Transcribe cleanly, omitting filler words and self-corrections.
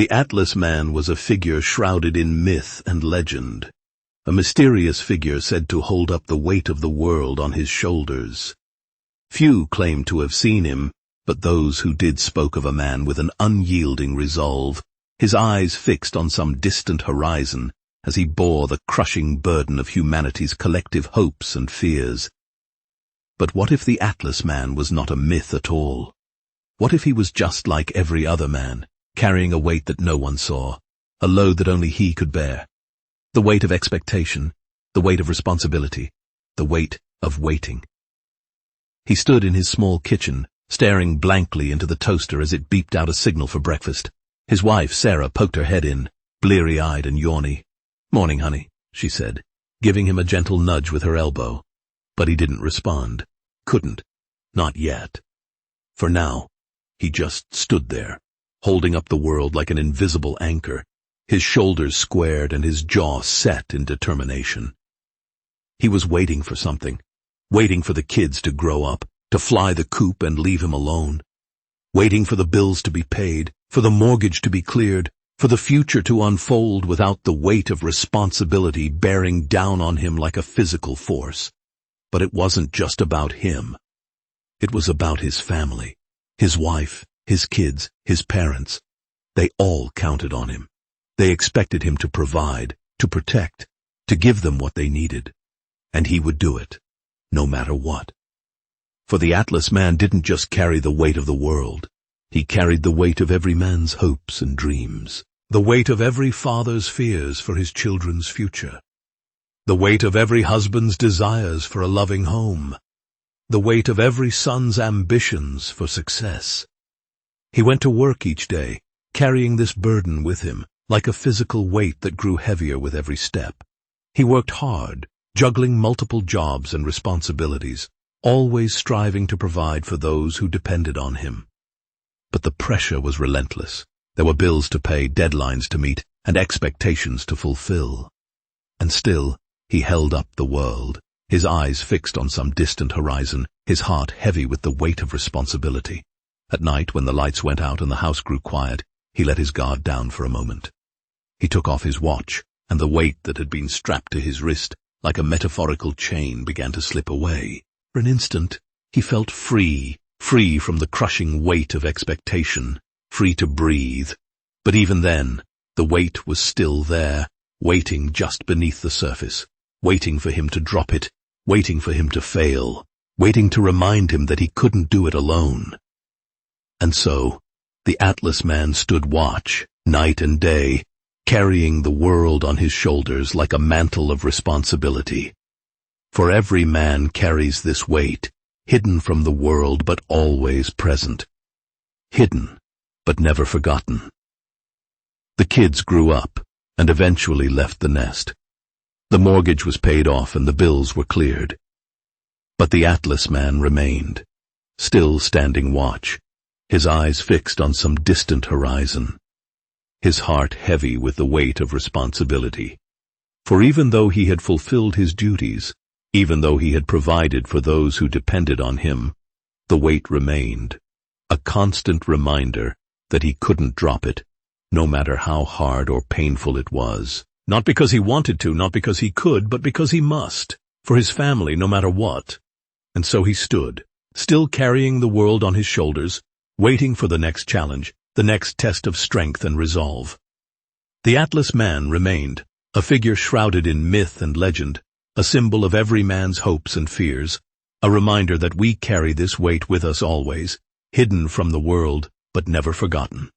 The Atlas Man was a figure shrouded in myth and legend, a mysterious figure said to hold up the weight of the world on his shoulders. Few claimed to have seen him, but those who did spoke of a man with an unyielding resolve, his eyes fixed on some distant horizon as he bore the crushing burden of humanity's collective hopes and fears. But what if the Atlas Man was not a myth at all? What if he was just like every other man, carrying a weight that no one saw, a load that only he could bear? The weight of expectation, the weight of responsibility, the weight of waiting. He stood in his small kitchen, staring blankly into the toaster as it beeped out a signal for breakfast. His wife, Sarah, poked her head in, bleary-eyed and yawny. "Morning, honey," she said, giving him a gentle nudge with her elbow. But he didn't respond. Couldn't. Not yet. For now, he just stood there, holding up the world like an invisible anchor, his shoulders squared and his jaw set in determination. He was waiting for something, waiting for the kids to grow up, to fly the coop and leave him alone, waiting for the bills to be paid, for the mortgage to be cleared, for the future to unfold without the weight of responsibility bearing down on him like a physical force. But it wasn't just about him. It was about his family, his wife, his kids, his parents. They all counted on him. They expected him to provide, to protect, to give them what they needed. And he would do it, no matter what. For the Atlas Man didn't just carry the weight of the world. He carried the weight of every man's hopes and dreams, the weight of every father's fears for his children's future, the weight of every husband's desires for a loving home, the weight of every son's ambitions for success. He went to work each day, carrying this burden with him, like a physical weight that grew heavier with every step. He worked hard, juggling multiple jobs and responsibilities, always striving to provide for those who depended on him. But the pressure was relentless. There were bills to pay, deadlines to meet, and expectations to fulfill. And still, he held up the world, his eyes fixed on some distant horizon, his heart heavy with the weight of responsibility. At night, when the lights went out and the house grew quiet, he let his guard down for a moment. He took off his watch, and the weight that had been strapped to his wrist, like a metaphorical chain, began to slip away. For an instant, he felt free from the crushing weight of expectation, free to breathe. But even then, the weight was still there, waiting just beneath the surface, waiting for him to drop it, waiting for him to fail, waiting to remind him that he couldn't do it alone. And so, the Atlas Man stood watch, night and day, carrying the world on his shoulders like a mantle of responsibility. For every man carries this weight, hidden from the world but always present. Hidden, but never forgotten. The kids grew up and eventually left the nest. The mortgage was paid off and the bills were cleared. But the Atlas Man remained, still standing watch, his eyes fixed on some distant horizon, his heart heavy with the weight of responsibility. For even though he had fulfilled his duties, even though he had provided for those who depended on him, the weight remained, a constant reminder that he couldn't drop it, no matter how hard or painful it was. Not because he wanted to, not because he could, but because he must, for his family, no matter what. And so he stood, still carrying the world on his shoulders, waiting for the next challenge, the next test of strength and resolve. The Atlas Man remained, a figure shrouded in myth and legend, a symbol of every man's hopes and fears, a reminder that we carry this weight with us always, hidden from the world but never forgotten.